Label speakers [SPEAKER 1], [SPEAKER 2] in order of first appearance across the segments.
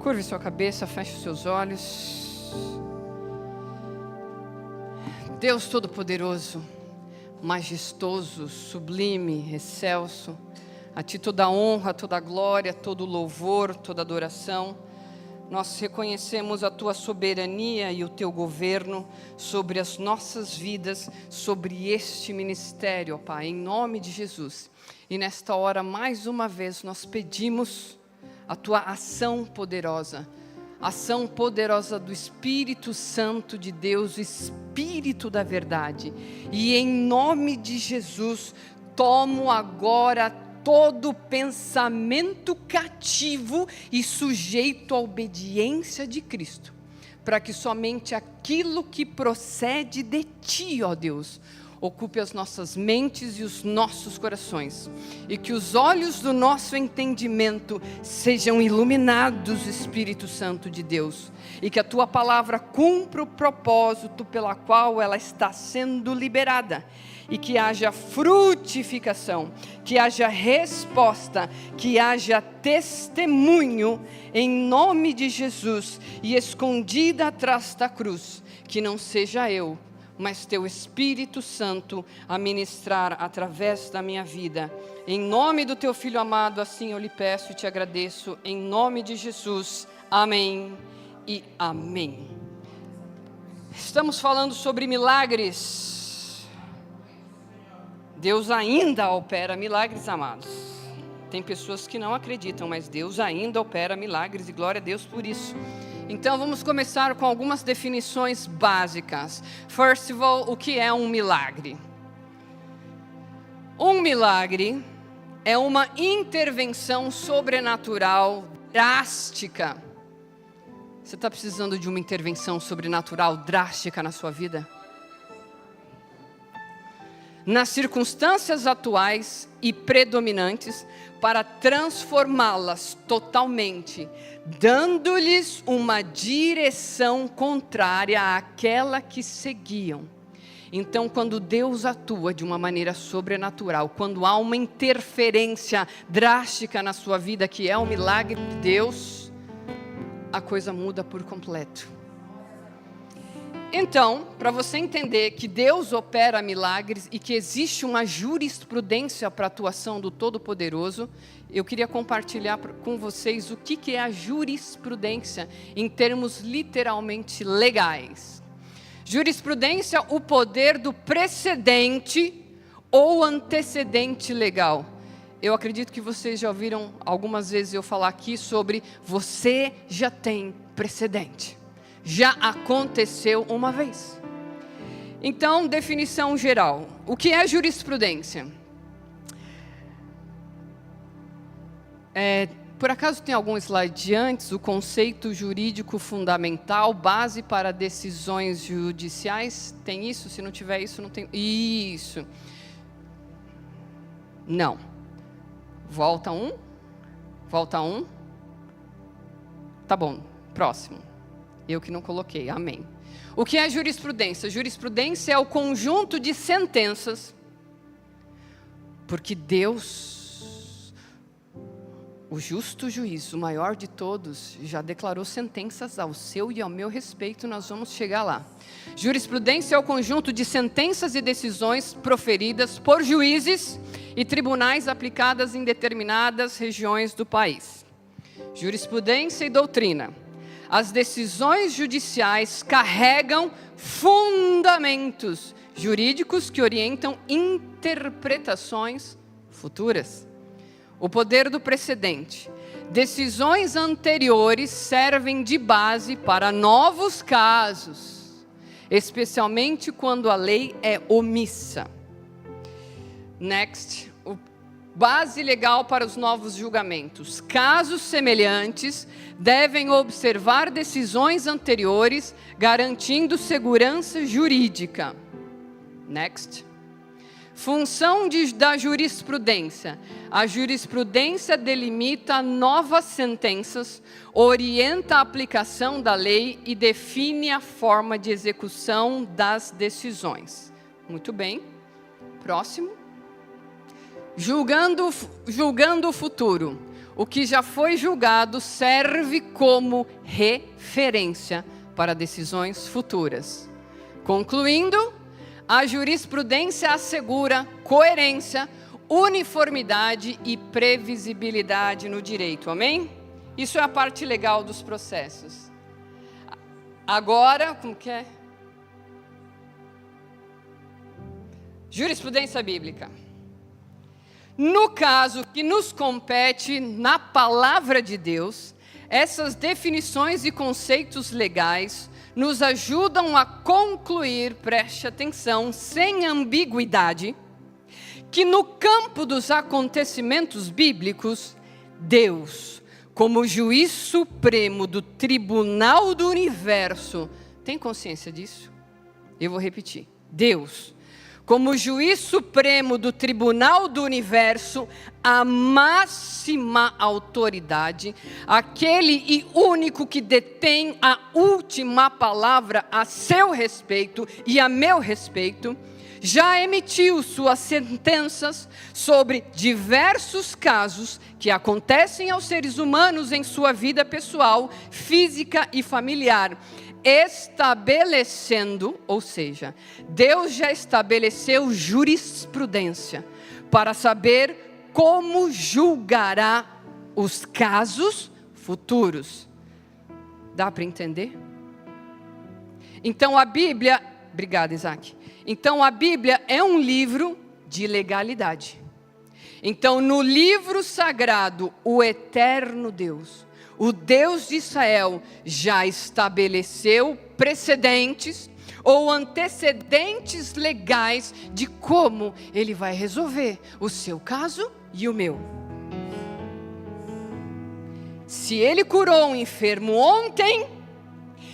[SPEAKER 1] Curve sua cabeça, feche os seus olhos. Deus Todo-Poderoso, majestoso, sublime, excelso, a Ti toda a honra, toda a glória, todo o louvor, toda a adoração. Nós reconhecemos a Tua soberania e o Teu governo sobre as nossas vidas, sobre este ministério, ó Pai, em nome de Jesus. E nesta hora, mais uma vez, nós pedimos a Tua ação poderosa do Espírito Santo de Deus, o Espírito da verdade. E em nome de Jesus, tomo agora todo pensamento cativo e sujeito à obediência de Cristo, para que somente aquilo que procede de Ti, ó Deus, ocupe as nossas mentes e os nossos corações, e que os olhos do nosso entendimento sejam iluminados, Espírito Santo de Deus, e que a Tua palavra cumpra o propósito pela qual ela está sendo liberada, e que haja frutificação, que haja resposta, que haja testemunho, em nome de Jesus, e escondida atrás da cruz, que não seja eu, mas Teu Espírito Santo a ministrar através da minha vida. Em nome do Teu Filho amado, assim eu lhe peço e te agradeço, em nome de Jesus. Amém e amém. Estamos falando sobre milagres. Deus ainda opera milagres, amados. Tem pessoas que não acreditam, mas Deus ainda opera milagres, e glória a Deus por isso. Então vamos começar com algumas definições básicas. First of all, o que é um milagre? Um milagre é uma intervenção sobrenatural drástica. Você está precisando de uma intervenção sobrenatural drástica na sua vida? Nas circunstâncias atuais e predominantes, para transformá-las totalmente, dando-lhes uma direção contrária àquela que seguiam. Então, quando Deus atua de uma maneira sobrenatural, quando há uma interferência drástica na sua vida, que é um milagre de Deus, a coisa muda por completo. Então, para você entender que Deus opera milagres e que existe uma jurisprudência para a atuação do Todo-Poderoso, eu queria compartilhar com vocês o que é a jurisprudência em termos literalmente legais. Jurisprudência, o poder do precedente ou antecedente legal. Eu acredito que vocês já ouviram algumas vezes eu falar aqui sobre você já tem precedente. Já aconteceu uma vez. Então, definição geral. O que é jurisprudência? Por acaso tem algum slide antes? O conceito jurídico fundamental, base para decisões judiciais. Tem isso? Se não tiver isso, não tem. Isso. Não. Volta um. Tá bom, próximo. Eu que não coloquei, amém. O que é jurisprudência? Jurisprudência é o conjunto de sentenças, porque Deus, o justo juiz, o maior de todos, já declarou sentenças ao seu e ao meu respeito, nós vamos chegar lá. Jurisprudência é o conjunto de sentenças e decisões proferidas por juízes e tribunais aplicadas em determinadas regiões do país. Jurisprudência e doutrina. As decisões judiciais carregam fundamentos jurídicos que orientam interpretações futuras. O poder do precedente. Decisões anteriores servem de base para novos casos, especialmente quando a lei é omissa. Next. Base legal para os novos julgamentos. Casos semelhantes devem observar decisões anteriores, garantindo segurança jurídica. Next. Função da jurisprudência. A jurisprudência delimita novas sentenças, orienta a aplicação da lei e define a forma de execução das decisões. Muito bem. Próximo. Julgando o futuro. o que já foi julgado serve como referência para decisões futuras. Concluindo, a jurisprudência assegura coerência, uniformidade e previsibilidade no direito. Amém? Isso é a parte legal dos processos. Agora, como que é? Jurisprudência bíblica. No caso que nos compete na palavra de Deus, essas definições e conceitos legais nos ajudam a concluir, preste atenção, sem ambiguidade, que no campo dos acontecimentos bíblicos, Deus, como juiz supremo do tribunal do universo, tem consciência disso? Eu vou repetir. Deus, como juiz supremo do tribunal do universo, a máxima autoridade, aquele e único que detém a última palavra a seu respeito e a meu respeito, já emitiu suas sentenças sobre diversos casos que acontecem aos seres humanos em sua vida pessoal, física e familiar, estabelecendo, ou seja, Deus já estabeleceu jurisprudência para saber como julgará os casos futuros. Dá para entender? Então a Bíblia, obrigada, Isaac. Então a Bíblia é um livro de legalidade. Então no livro sagrado, o eterno Deus, o Deus de Israel, já estabeleceu precedentes ou antecedentes legais de como Ele vai resolver o seu caso e o meu. Se Ele curou um enfermo ontem,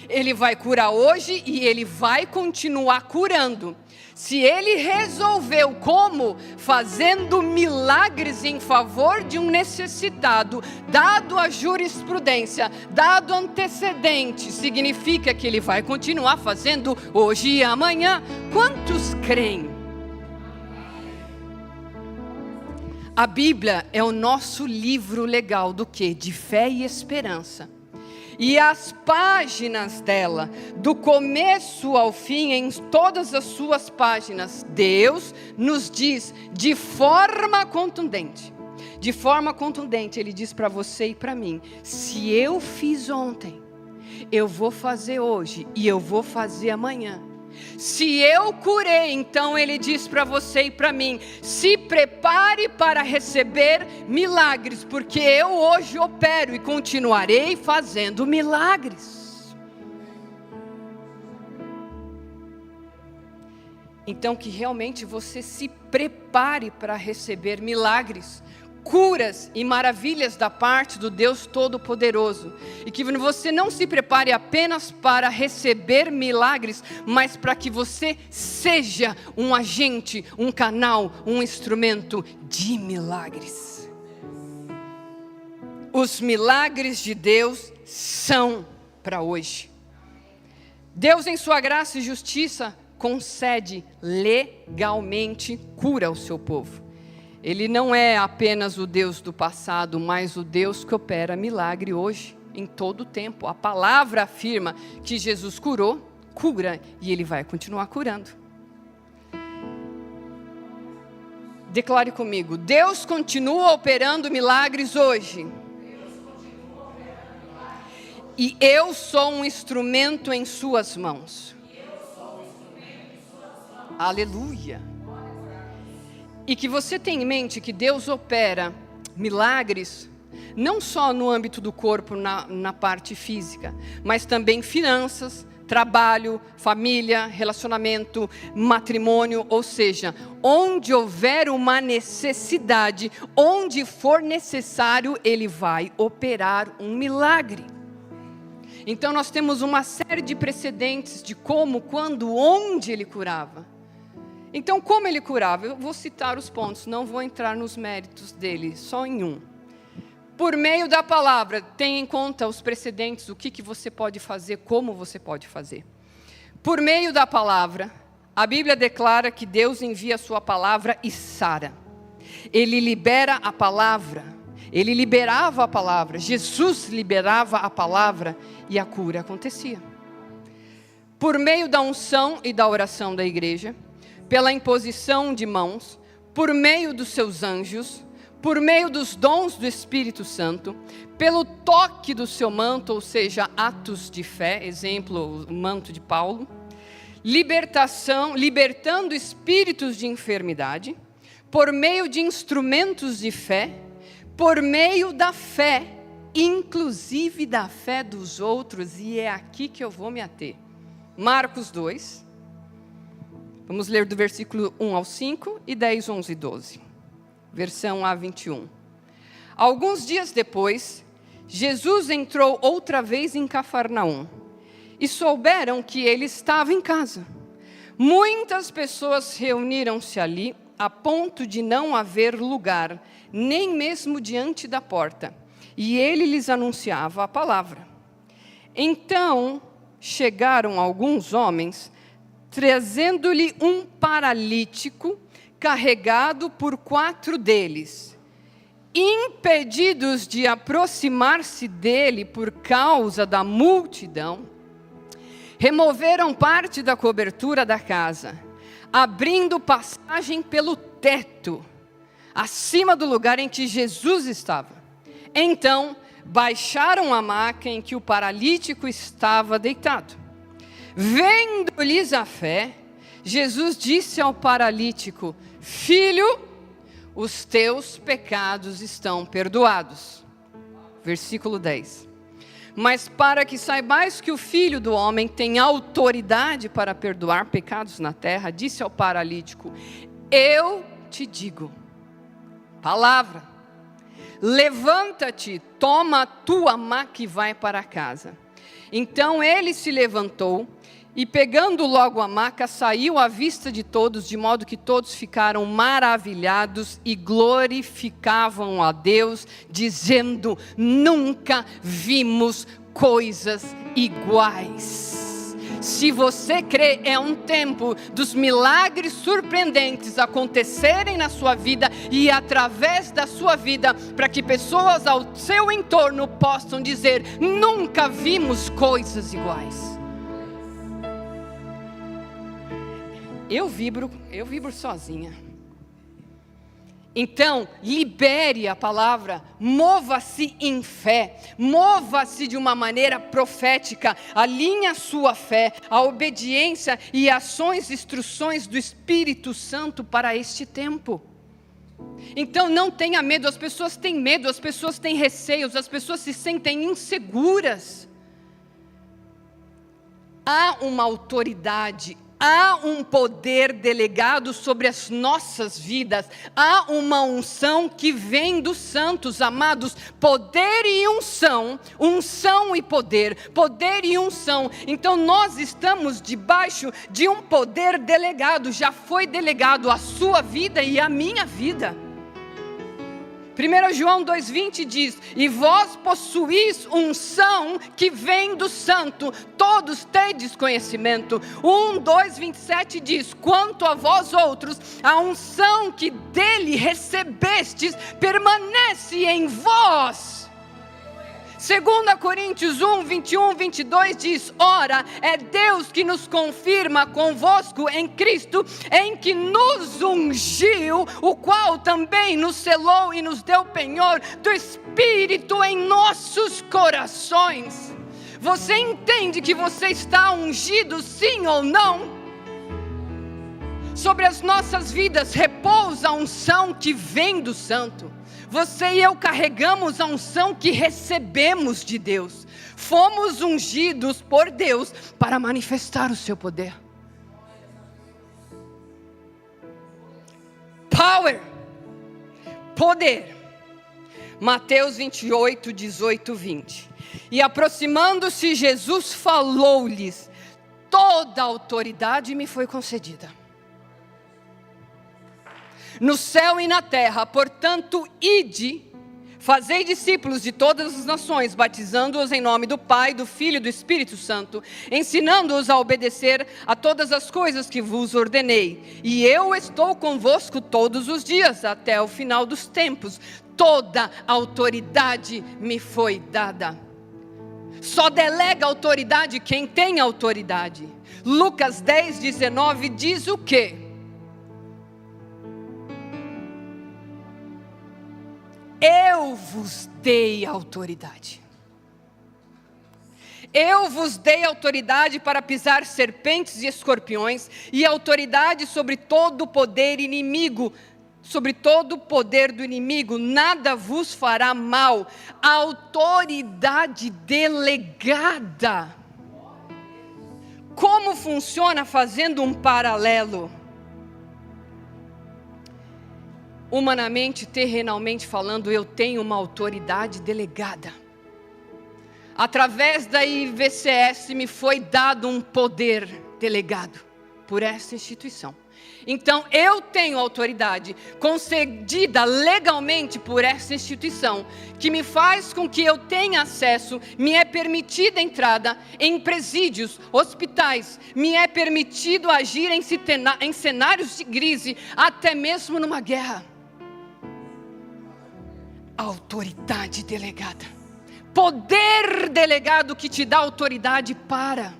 [SPEAKER 1] Ele vai curar hoje e Ele vai continuar curando. Se Ele resolveu como? Fazendo milagres em favor de um necessitado, dado a jurisprudência, dado antecedente, significa que Ele vai continuar fazendo hoje e amanhã. Quantos creem? A Bíblia é o nosso livro legal do quê? De fé e esperança. E as páginas dela, do começo ao fim, em todas as suas páginas, Deus nos diz de forma contundente. De forma contundente, Ele diz para você e para mim: se eu fiz ontem, eu vou fazer hoje e eu vou fazer amanhã. Se eu curei, então Ele diz para você e para mim: se prepare para receber milagres, porque eu hoje opero e continuarei fazendo milagres. Então que realmente você se prepare para receber milagres, curas e maravilhas da parte do Deus Todo-Poderoso. E que você não se prepare apenas para receber milagres, mas para que você seja um agente, um canal, um instrumento de milagres. Os milagres de Deus são para hoje. Deus, em sua graça e justiça, concede legalmente cura ao seu povo. Ele não é apenas o Deus do passado, mas o Deus que opera milagre hoje, em todo o tempo. A palavra afirma que Jesus curou, cura, e Ele vai continuar curando. Declare comigo: Deus continua operando milagres hoje. E eu sou um instrumento em suas mãos. Aleluia. E que você tenha em mente que Deus opera milagres, não só no âmbito do corpo, na parte física, mas também finanças, trabalho, família, relacionamento, matrimônio, ou seja, onde houver uma necessidade, onde for necessário, Ele vai operar um milagre. Então nós temos uma série de precedentes de como, quando, onde Ele curava. Então, como Ele curava? Eu vou citar os pontos, não vou entrar nos méritos dele, só em um. Por meio da palavra, tenha em conta os precedentes, o que você pode fazer, como você pode fazer. Por meio da palavra, a Bíblia declara que Deus envia a sua palavra e sara. Ele libera a palavra, Ele liberava a palavra, Jesus liberava a palavra e a cura acontecia. Por meio da unção e da oração da igreja, pela imposição de mãos, por meio dos seus anjos, por meio dos dons do Espírito Santo, pelo toque do seu manto, ou seja, atos de fé, exemplo, o manto de Paulo, libertando espíritos de enfermidade, por meio de instrumentos de fé, por meio da fé, inclusive da fé dos outros, e é aqui que eu vou me ater. Marcos 2, vamos ler do versículo 1 ao 5 e 10, 11 e 12, versão A21. Alguns dias depois, Jesus entrou outra vez em Cafarnaum, e souberam que ele estava em casa. Muitas pessoas reuniram-se ali, a ponto de não haver lugar, nem mesmo diante da porta, e ele lhes anunciava a palavra. Então chegaram alguns homens, trazendo-lhe um paralítico, carregado por 4 deles. Impedidos de aproximar-se dele por causa da multidão, removeram parte da cobertura da casa, abrindo passagem pelo teto, acima do lugar em que Jesus estava. Então, baixaram a maca em que o paralítico estava deitado. Vendo-lhes a fé, Jesus disse ao paralítico: Filho, os teus pecados estão perdoados. Versículo 10. Mas para que saibais que o Filho do Homem tem autoridade para perdoar pecados na terra, disse ao paralítico: eu te digo, palavra, levanta-te, toma a tua maca e vai para casa. Então ele se levantou e, pegando logo a maca, saiu à vista de todos, de modo que todos ficaram maravilhados e glorificavam a Deus, dizendo: nunca vimos coisas iguais. Se você crê, é um tempo dos milagres surpreendentes acontecerem na sua vida e através da sua vida, para que pessoas ao seu entorno possam dizer: nunca vimos coisas iguais. Eu vibro sozinha. Então, libere a palavra, mova-se em fé, mova-se de uma maneira profética, alinhe a sua fé, a obediência e ações e instruções do Espírito Santo para este tempo. Então não tenha medo, as pessoas têm medo, as pessoas têm receios, as pessoas se sentem inseguras. Há uma autoridade, há um poder delegado sobre as nossas vidas. Há uma unção que vem dos santos, amados. Poder e unção, unção e poder e unção. Então nós estamos debaixo de um poder delegado. Já foi delegado à sua vida e à minha vida. 1 João 2,20 diz: e vós possuís unção que vem do santo, todos tendes conhecimento. 2,27 diz: quanto a vós outros, a unção que dele recebestes permanece em vós. 2 Coríntios 1, 21, 22 diz: ora, é Deus que nos confirma convosco em Cristo, em que nos ungiu, o qual também nos selou e nos deu penhor do Espírito em nossos corações. Você entende que você está ungido, sim ou não? Sobre as nossas vidas repousa a unção que vem do Santo. Você e eu carregamos a unção que recebemos de Deus. Fomos ungidos por Deus para manifestar o seu poder. Power, poder. Mateus 28, 18, 20. E aproximando-se Jesus falou-lhes: toda a autoridade me foi concedida no céu e na terra, portanto, ide, fazei discípulos de todas as nações, batizando-os em nome do Pai, do Filho e do Espírito Santo, ensinando-os a obedecer a todas as coisas que vos ordenei. E eu estou convosco todos os dias, até o final dos tempos. toda autoridade me foi dada. Só delega autoridade quem tem autoridade. Lucas 10:19 diz o quê? Eu vos dei autoridade. Eu vos dei autoridade para pisar serpentes e escorpiões, e autoridade sobre todo o poder inimigo, sobre todo o poder do inimigo, nada vos fará mal. Autoridade delegada. Como funciona? Fazendo um paralelo. Humanamente, terrenalmente falando, eu tenho uma autoridade delegada. Através da IVCS me foi dado um poder delegado por essa instituição. Então eu tenho autoridade concedida legalmente por essa instituição, que me faz com que eu tenha acesso, me é permitida entrada em presídios, hospitais, me é permitido agir em cenários de crise, até mesmo numa guerra. Autoridade delegada. Poder delegado que te dá autoridade para.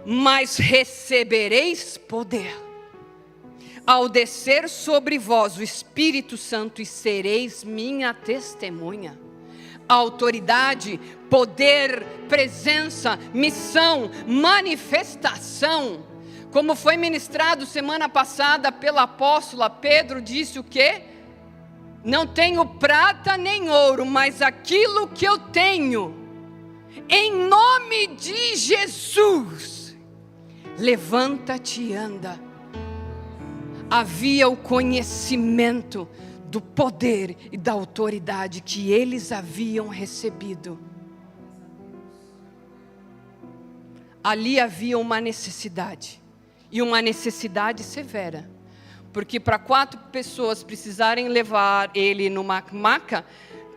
[SPEAKER 1] Mas recebereis poder ao descer sobre vós o Espírito Santo, e sereis minha testemunha. Autoridade, poder, presença, missão, manifestação. Como foi ministrado semana passada pela apóstola, Pedro disse o quê? Não tenho prata nem ouro, mas aquilo que eu tenho, em nome de Jesus, levanta-te e anda. Havia o conhecimento do poder e da autoridade que eles haviam recebido. Ali havia uma necessidade, e uma necessidade severa, porque para 4 pessoas precisarem levar ele numa maca,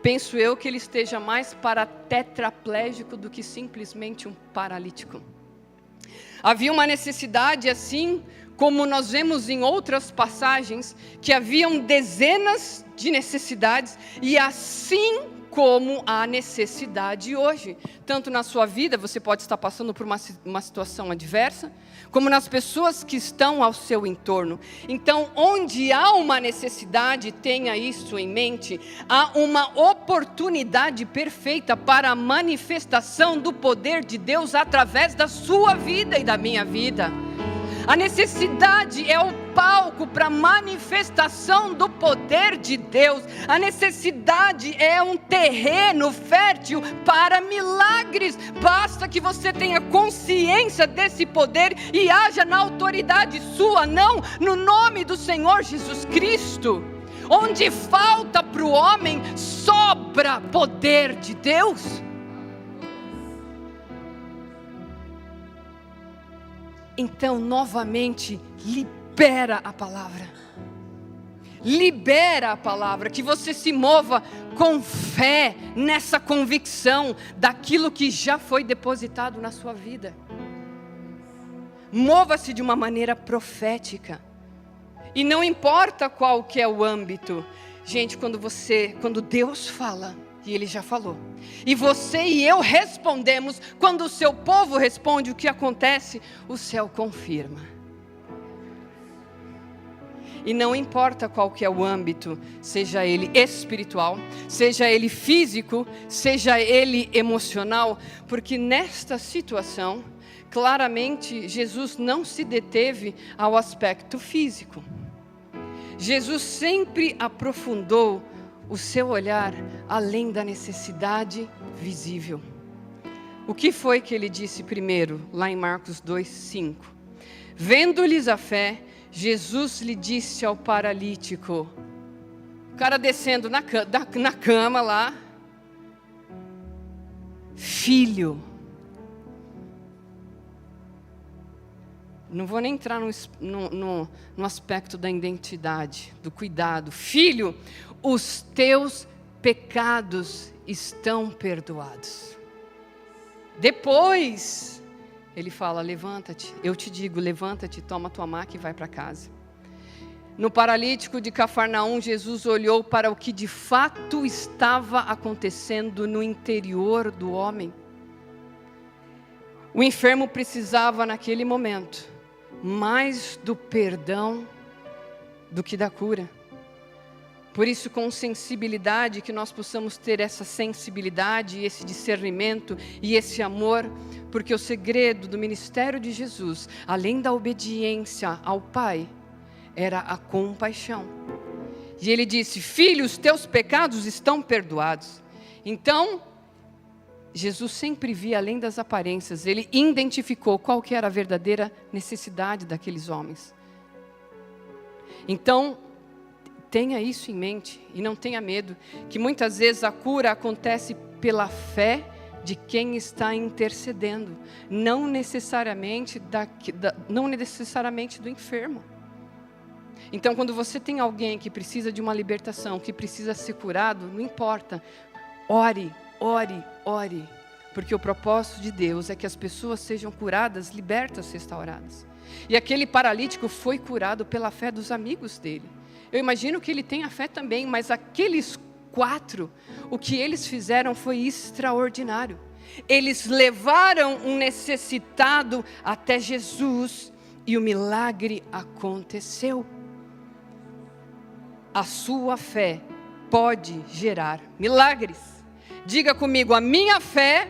[SPEAKER 1] penso eu que ele esteja mais para tetraplégico do que simplesmente um paralítico. Havia uma necessidade, assim como nós vemos em outras passagens, que haviam dezenas de necessidades, e assim como a necessidade hoje, tanto na sua vida, você pode estar passando por uma situação adversa, como nas pessoas que estão ao seu entorno. Então, onde há uma necessidade, tenha isso em mente, há uma oportunidade perfeita para a manifestação do poder de Deus através da sua vida e da minha vida. A necessidade é o palco para a manifestação do poder de Deus. A necessidade é um terreno fértil para milagres. Basta que você tenha consciência desse poder e haja na autoridade sua, não no nome do Senhor Jesus Cristo. Onde falta para o homem, sobra poder de Deus. Então, novamente, libera a palavra. Libera a palavra, que você se mova com fé nessa convicção daquilo que já foi depositado na sua vida. Mova-se de uma maneira profética. E não importa qual que é o âmbito. Gente, quando Deus fala, e Ele já falou, e você e eu respondemos, quando o seu povo responde, o que acontece? O céu confirma. E não importa qual que é o âmbito, seja ele espiritual, seja ele físico, seja ele emocional, porque nesta situação, claramente, Jesus não se deteve ao aspecto físico. Jesus sempre aprofundou o seu olhar além da necessidade visível. O que foi que ele disse primeiro, lá em Marcos 2:5? Vendo-lhes a fé, Jesus lhe disse ao paralítico, o cara descendo na cama lá, filho, não vou nem entrar no aspecto da identidade, do cuidado, filho, os teus pecados estão perdoados. Depois, ele fala, levanta-te, eu te digo, levanta-te, toma tua maca e vai para casa. No paralítico de Cafarnaum, Jesus olhou para o que de fato estava acontecendo no interior do homem. O enfermo precisava, naquele momento, mais do perdão do que da cura. Por isso, com sensibilidade, que nós possamos ter essa sensibilidade, esse discernimento e esse amor, porque o segredo do ministério de Jesus, além da obediência ao Pai, era a compaixão. E ele disse: filho, os teus pecados estão perdoados. Então, Jesus sempre via além das aparências, ele identificou qual que era a verdadeira necessidade daqueles homens. Então, tenha isso em mente e não tenha medo, que muitas vezes a cura acontece pela fé de quem está intercedendo, não necessariamente do enfermo. Então, quando você tem alguém que precisa de uma libertação, que precisa ser curado, não importa, ore, ore, ore, porque o propósito de Deus é que as pessoas sejam curadas, libertas, restauradas. E aquele paralítico foi curado pela fé dos amigos dele. Eu imagino que ele tenha fé também, mas aqueles 4, o que eles fizeram foi extraordinário. Eles levaram um necessitado até Jesus e o milagre aconteceu. A sua fé pode gerar milagres. Diga comigo, a minha fé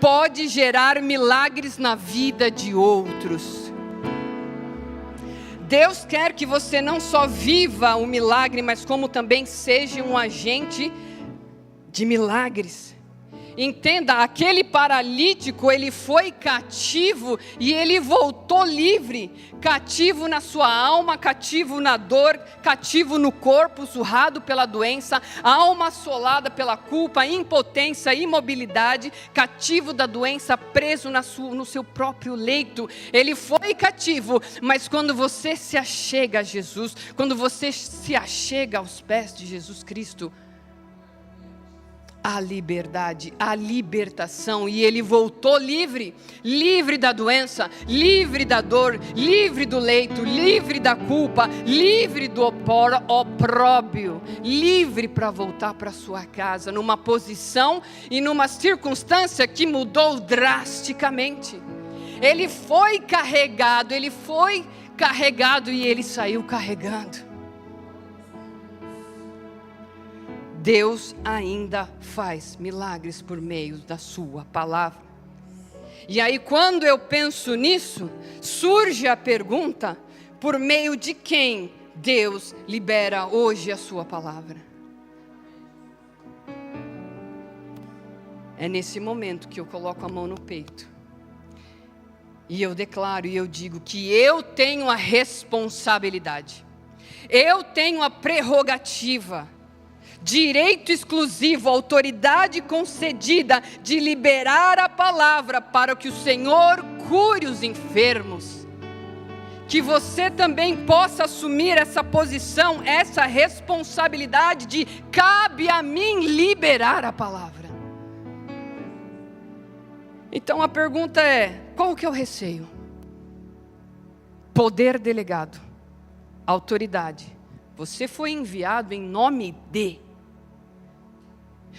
[SPEAKER 1] pode gerar milagres na vida de outros. Deus quer que você não só viva o milagre, mas como também seja um agente de milagres. Entenda, aquele paralítico, ele foi cativo e ele voltou livre. Cativo na sua alma, cativo na dor, cativo no corpo, surrado pela doença, alma assolada pela culpa, impotência, imobilidade, cativo da doença, preso no seu próprio leito. Ele foi cativo, mas quando você se achega a Jesus, quando você se achega aos pés de Jesus Cristo, a liberdade, a libertação, e ele voltou livre, livre da doença, livre da dor, livre do leito, livre da culpa, livre do opróbio, livre para voltar para sua casa, numa posição e numa circunstância que mudou drasticamente. Ele foi carregado e ele saiu carregando. Deus ainda faz milagres por meio da sua palavra. E aí, quando eu penso nisso, surge a pergunta: por meio de quem Deus libera hoje a sua palavra? É nesse momento que eu coloco a mão no peito e eu declaro e eu digo que eu tenho a responsabilidade, eu tenho a prerrogativa, direito exclusivo, autoridade concedida de liberar a palavra para que o Senhor cure os enfermos. Que você também possa assumir essa posição, essa responsabilidade de cabe a mim liberar a palavra. Então a pergunta é: qual que é o receio? Poder delegado, autoridade. Você foi enviado em nome de.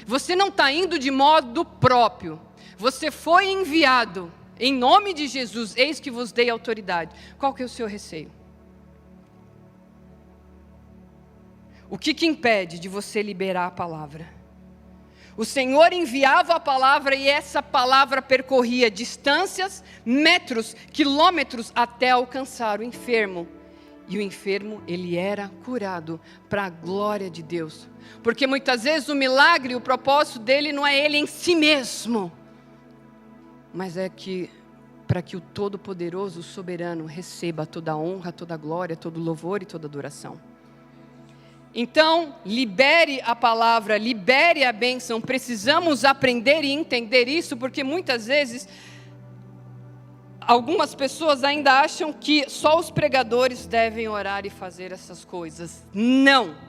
[SPEAKER 1] Você não está indo de modo próprio. Você foi enviado em nome de Jesus. Eis que vos dei autoridade. Qual que é o seu receio? O que impede de você liberar a palavra? O Senhor enviava a palavra e essa palavra percorria distâncias, metros, quilômetros até alcançar o enfermo. E o enfermo, ele era curado para a glória de Deus. Porque muitas vezes o milagre, o propósito dele não é ele em si mesmo, mas é que para que o Todo-Poderoso, o Soberano, receba toda a honra, toda a glória, todo o louvor e toda a adoração. Então, libere a palavra, libere a bênção. Precisamos aprender e entender isso, porque muitas vezes algumas pessoas ainda acham que só os pregadores devem orar e fazer essas coisas. Não.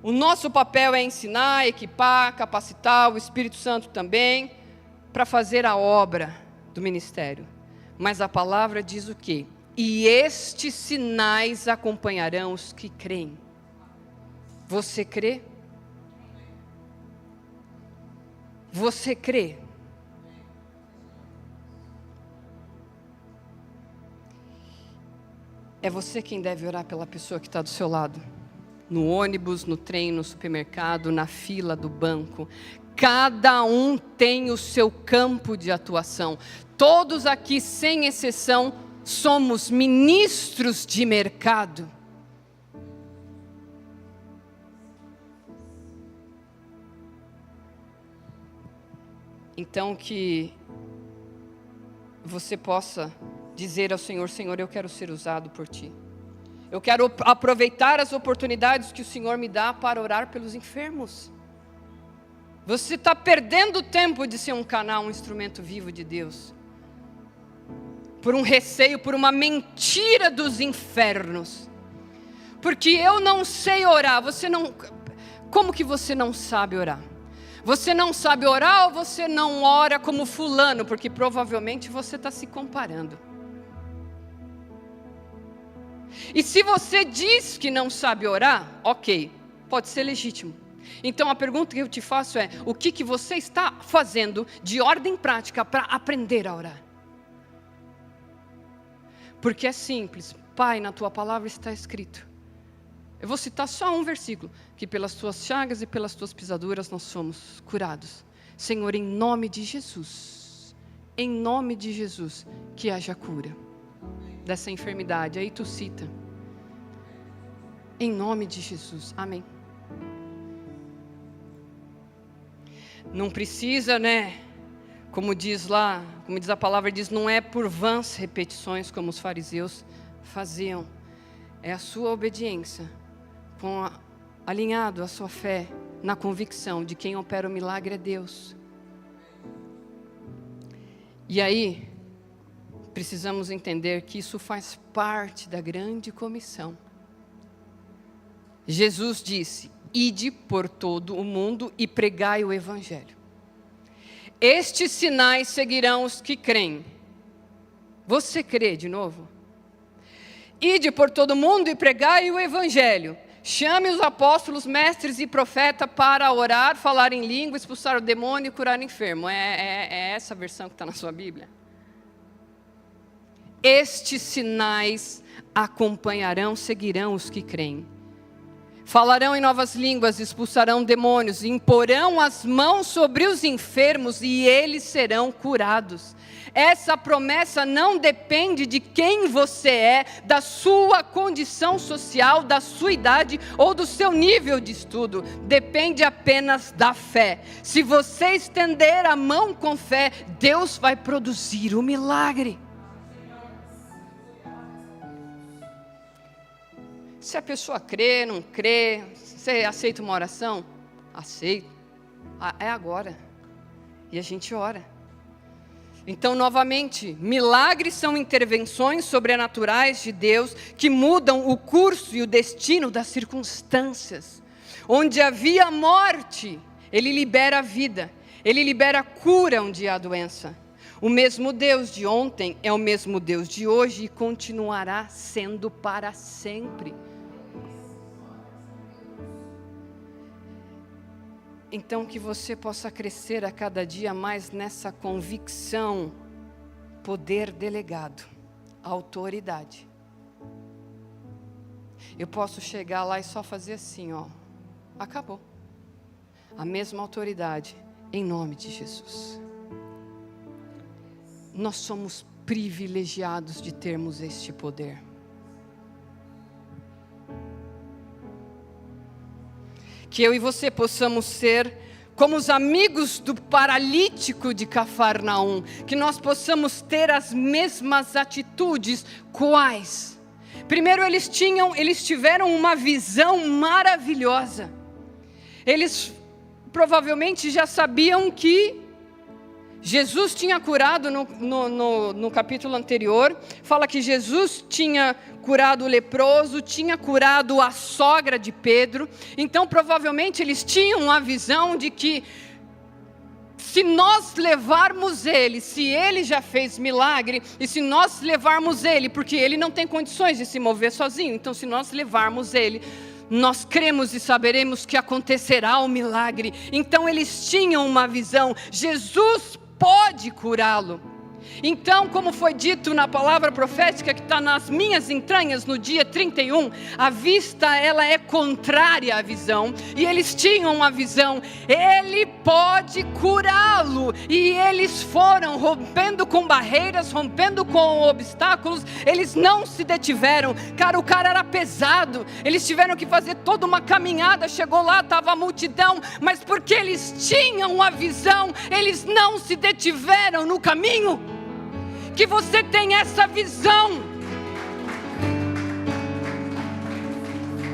[SPEAKER 1] O nosso papel é ensinar, equipar, capacitar, o Espírito Santo também, para fazer a obra do ministério. Mas a palavra diz o quê? E estes sinais acompanharão os que creem. Você crê? Você crê? É você quem deve orar pela pessoa que está do seu lado. No ônibus, no trem, no supermercado, na fila do banco. Cada um tem o seu campo de atuação. Todos aqui, sem exceção, somos ministros de mercado. Então que você possa dizer ao Senhor: Senhor, eu quero ser usado por Ti. Eu quero aproveitar as oportunidades que o Senhor me dá para orar pelos enfermos. Você está perdendo tempo de ser um canal, um instrumento vivo de Deus. Por um receio, por uma mentira dos infernos. Porque eu não sei orar. Como que você não sabe orar? Você não sabe orar ou você não ora como fulano? Porque provavelmente você está se comparando. E se você diz que não sabe orar, ok, pode ser legítimo. Então a pergunta que eu te faço é: o que você está fazendo de ordem prática para aprender a orar? Porque é simples. Pai, na Tua palavra está escrito. Eu vou citar só um versículo: que pelas Tuas chagas e pelas Tuas pisaduras nós somos curados. Senhor, em nome de Jesus, que haja cura dessa enfermidade. Aí tu cita: em nome de Jesus, amém. Não precisa, como diz lá, como diz a palavra, não é por vãs repetições como os fariseus faziam. É a sua obediência, alinhado à sua fé, na convicção de quem opera o milagre é Deus. E aí, precisamos entender que isso faz parte da grande comissão. Jesus disse: ide por todo o mundo e pregai o evangelho. Estes sinais seguirão os que creem. Você crê de novo? Ide por todo o mundo e pregai o evangelho. Chame os apóstolos, mestres e profetas para orar, falar em língua, expulsar o demônio e curar o enfermo. É essa a versão que está na sua Bíblia? Estes sinais acompanharão, seguirão os que creem. Falarão em novas línguas, expulsarão demônios, imporão as mãos sobre os enfermos e eles serão curados. Essa promessa não depende de quem você é, da sua condição social, da sua idade ou do seu nível de estudo. Depende apenas da fé. Se você estender a mão com fé, Deus vai produzir o milagre. Se a pessoa crê, não crê, você aceita uma oração? Aceito. É agora. E a gente ora. Então, novamente, milagres são intervenções sobrenaturais de Deus que mudam o curso e o destino das circunstâncias. Onde havia morte, Ele libera a vida. Ele libera a cura onde há doença. O mesmo Deus de ontem é o mesmo Deus de hoje e continuará sendo para sempre. Então que você possa crescer a cada dia mais nessa convicção, poder delegado, autoridade. Eu posso chegar lá e só fazer assim, acabou. A mesma autoridade, em nome de Jesus. Nós somos privilegiados de termos este poder. Que eu e você possamos ser como os amigos do paralítico de Cafarnaum, que nós possamos ter as mesmas atitudes. Quais? Primeiro, eles tiveram uma visão maravilhosa. Eles provavelmente já sabiam que Jesus tinha curado, no capítulo anterior, fala que Jesus tinha curado o leproso, tinha curado a sogra de Pedro. Então provavelmente eles tinham a visão de que se nós levarmos ele, se ele já fez milagre, e se nós levarmos ele, porque ele não tem condições de se mover sozinho, então se nós levarmos ele, nós cremos e saberemos que acontecerá o milagre. Então eles tinham uma visão, Jesus pode curá-lo. Então, como foi dito na palavra profética que está nas minhas entranhas no dia 31, a vista ela é contrária à visão, e eles tinham uma visão, ele pode curá-lo, e eles foram rompendo com barreiras, rompendo com obstáculos, eles não se detiveram. Cara, o cara era pesado, eles tiveram que fazer toda uma caminhada, chegou lá, estava a multidão, mas porque eles tinham a visão, eles não se detiveram no caminho. Que você tenha essa visão,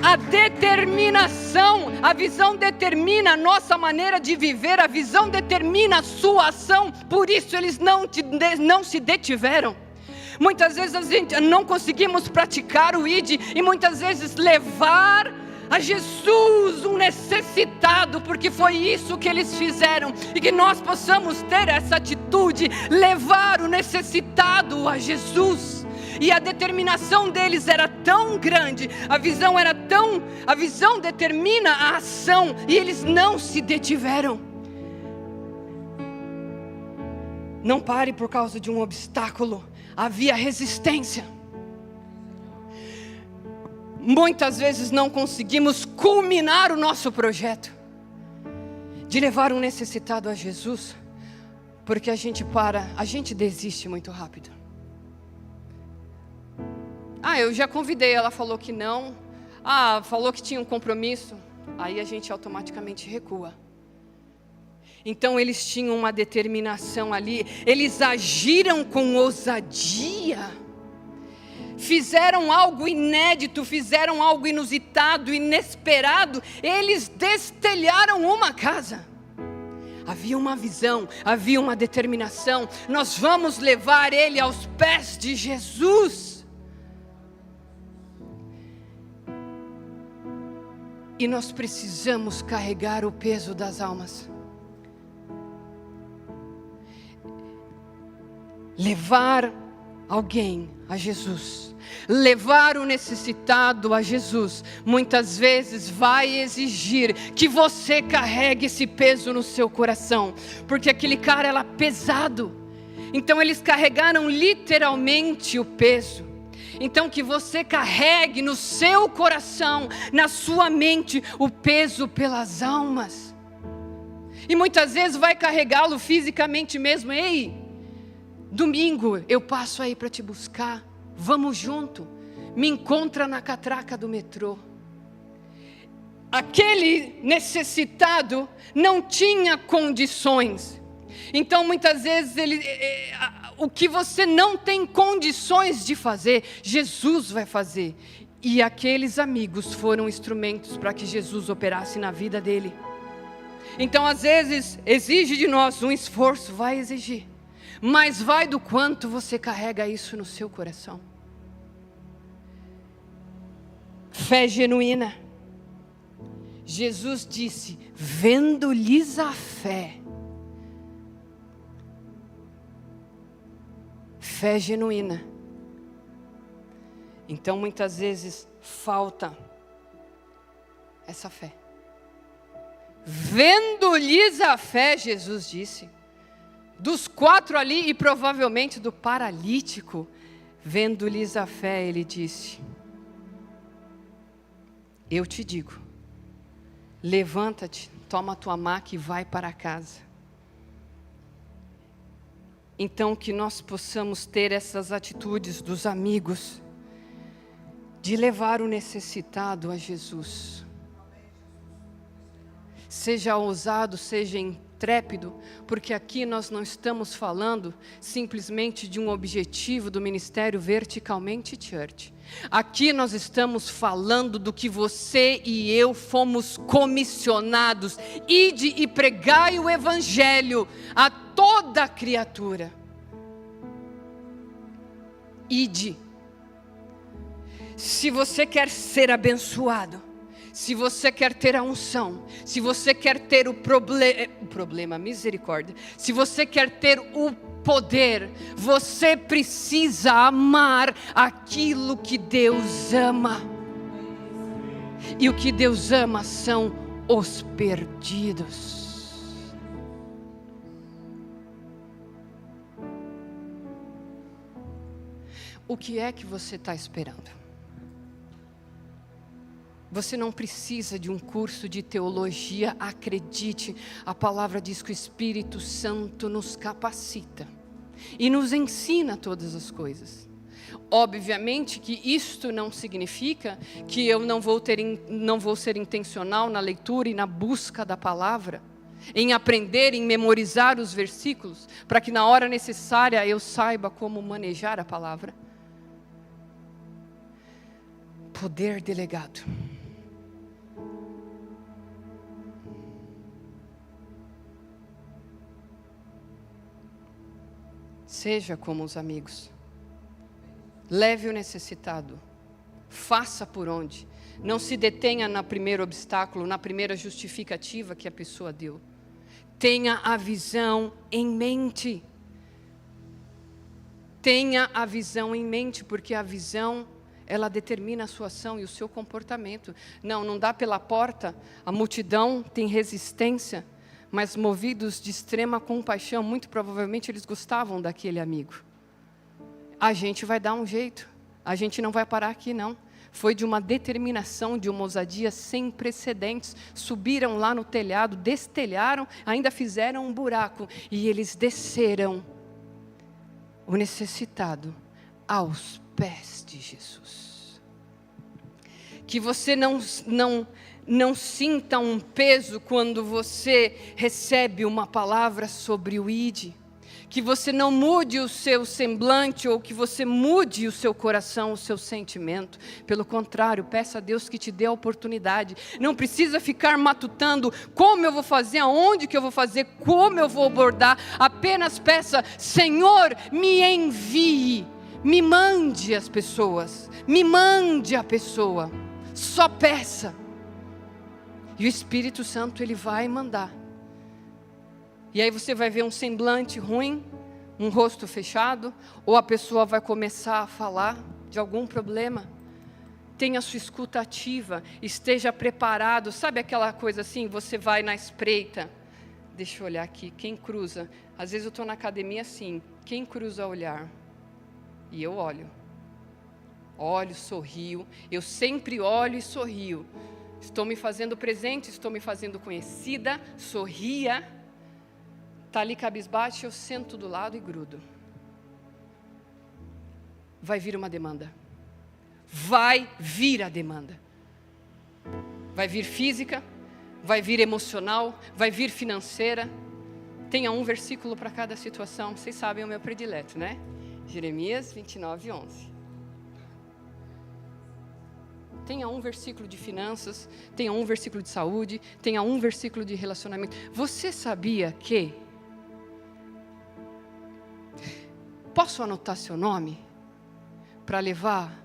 [SPEAKER 1] a determinação, a visão determina a nossa maneira de viver, a visão determina a sua ação, por isso eles não se detiveram. Muitas vezes a gente não conseguimos praticar o ID, e muitas vezes levar a Jesus um necessitado, porque foi isso que eles fizeram, e que nós possamos ter essa atitude, levar o necessitado a Jesus. E a determinação deles era tão grande, a visão determina a ação, e eles não se detiveram. Não pare por causa de um obstáculo, havia resistência. Muitas vezes não conseguimos culminar o nosso projeto de levar um necessitado a Jesus, porque a gente desiste muito rápido. Eu já convidei, ela falou que não, falou que tinha um compromisso, aí a gente automaticamente recua. Então eles tinham uma determinação ali, eles agiram com ousadia, fizeram algo inédito, fizeram algo inusitado, inesperado. Eles destelharam uma casa. Havia uma visão, havia uma determinação. Nós vamos levar ele aos pés de Jesus. E nós precisamos carregar o peso das almas. Levar alguém a Jesus, levar o necessitado a Jesus, muitas vezes vai exigir que você carregue esse peso no seu coração, porque aquele cara era pesado, então eles carregaram literalmente o peso. Então que você carregue no seu coração, na sua mente, o peso pelas almas, e muitas vezes vai carregá-lo fisicamente mesmo. Ei, domingo eu passo aí para te buscar, vamos junto, me encontra na catraca do metrô. Aquele necessitado não tinha condições, então muitas vezes o que você não tem condições de fazer, Jesus vai fazer. E aqueles amigos foram instrumentos para que Jesus operasse na vida dele. Então às vezes exige de nós um esforço, vai exigir, mas vai do quanto você carrega isso no seu coração. Fé genuína. Jesus disse, vendo-lhes a fé. Fé genuína. Então muitas vezes falta essa fé. Vendo-lhes a fé, Jesus disse. Dos 4 ali, e provavelmente do paralítico, vendo-lhes a fé, ele disse, eu te digo, levanta-te, toma a tua maca e vai para casa. Então que nós possamos ter essas atitudes dos amigos, de levar o necessitado a Jesus. Seja ousado, seja intrépido, porque aqui nós não estamos falando simplesmente de um objetivo do Ministério Verticalmente Church. Aqui nós estamos falando do que você e eu fomos comissionados. Ide e pregai o Evangelho a toda criatura. Ide. Se você quer ser abençoado, Se você quer ter a unção, se você quer ter o problema, misericórdia, se você quer ter o poder, você precisa amar aquilo que Deus ama. E o que Deus ama são os perdidos. O que é que você está esperando? Você não precisa de um curso de teologia, acredite, a palavra diz que o Espírito Santo nos capacita e nos ensina todas as coisas. Obviamente que isto não significa que eu não vou ser intencional na leitura e na busca da palavra, em aprender, em memorizar os versículos, para que na hora necessária eu saiba como manejar a palavra. Poder delegado. Seja como os amigos. Leve o necessitado. Faça por onde. Não se detenha no primeiro obstáculo, na primeira justificativa que a pessoa deu. Tenha a visão em mente. Tenha a visão em mente, porque a visão, ela determina a sua ação e o seu comportamento. Não dá pela porta, a multidão tem resistência, mas movidos de extrema compaixão, muito provavelmente eles gostavam daquele amigo. A gente vai dar um jeito, a gente não vai parar aqui não. Foi de uma determinação, de uma ousadia sem precedentes. Subiram lá no telhado, destelharam, ainda fizeram um buraco e eles desceram o necessitado aos pés de Jesus. Que você não sinta um peso quando você recebe uma palavra sobre o ID. Que você não mude o seu semblante ou que você mude o seu coração, o seu sentimento. Pelo contrário, peça a Deus que te dê a oportunidade. Não precisa ficar matutando como eu vou fazer, aonde que eu vou fazer, como eu vou abordar. Apenas peça, Senhor, me envie, me mande as pessoas, me mande a pessoa. Só peça. E o Espírito Santo, Ele vai mandar. E aí você vai ver um semblante ruim, um rosto fechado, ou a pessoa vai começar a falar de algum problema. Tenha sua escuta ativa, esteja preparado. Sabe aquela coisa assim, você vai na espreita. Deixa eu olhar aqui, quem cruza? Às vezes eu estou na academia assim, quem cruza o olhar? E eu olho. Olho, sorrio, eu sempre olho e sorrio. Estou me fazendo presente, estou me fazendo conhecida, sorria. Está ali cabisbaixo, eu sento do lado e grudo. Vai vir uma demanda. Vai vir a demanda. Vai vir física, vai vir emocional, vai vir financeira. Tenha um versículo para cada situação. Vocês sabem o meu predileto, né? Jeremias 29:11. Tenha um versículo de finanças, tenha um versículo de saúde, tenha um versículo de relacionamento. Você sabia que... Posso anotar seu nome? Para levar...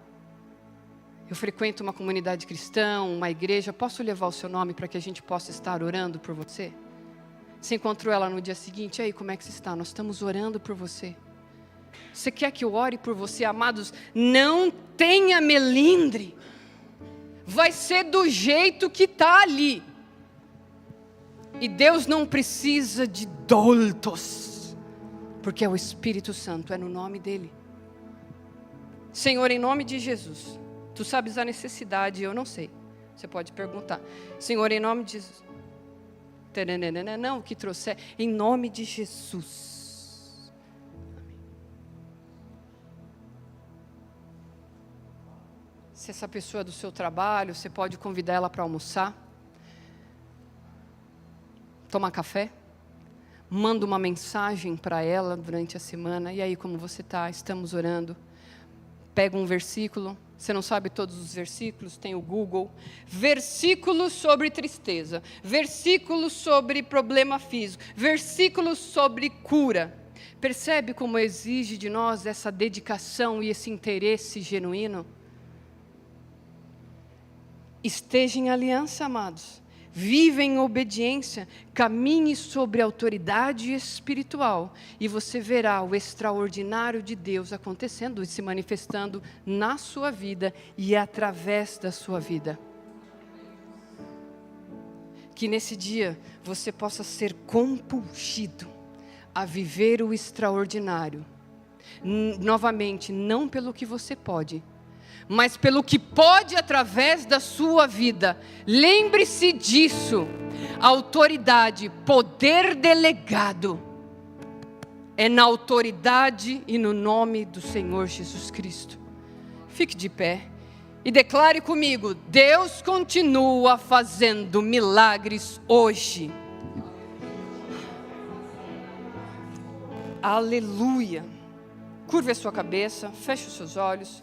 [SPEAKER 1] Eu frequento uma comunidade cristã, uma igreja. Posso levar o seu nome para que a gente possa estar orando por você? Você encontrou ela no dia seguinte? E aí, como é que você está? Nós estamos orando por você. Você quer que eu ore por você? Amados, não tenha melindre. Vai ser do jeito que está ali. E Deus não precisa de doutos, porque é o Espírito Santo, é no nome dEle. Senhor, em nome de Jesus, Tu sabes a necessidade, eu não sei. Você pode perguntar. Senhor, em nome de Jesus. Não, o que trouxer, em nome de Jesus. Se essa pessoa é do seu trabalho, você pode convidar ela para almoçar, tomar café, manda uma mensagem para ela durante a semana. E aí, como você está? Estamos orando. Pega um versículo, você não sabe todos os versículos, tem o Google. Versículos sobre tristeza, versículos sobre problema físico, versículos sobre cura. Percebe como exige de nós essa dedicação e esse interesse genuíno? Esteja em aliança, amados. Viva em obediência, caminhe sobre a autoridade espiritual e você verá o extraordinário de Deus acontecendo e se manifestando na sua vida e através da sua vida. Que nesse dia você possa ser compulgido a viver o extraordinário. Novamente, não pelo que você pode, mas pelo que pode através da sua vida. Lembre-se disso. Autoridade, poder delegado, é na autoridade e no nome do Senhor Jesus Cristo. Fique de pé e declare comigo: Deus continua fazendo milagres hoje. Aleluia. Curve a sua cabeça, feche os seus olhos.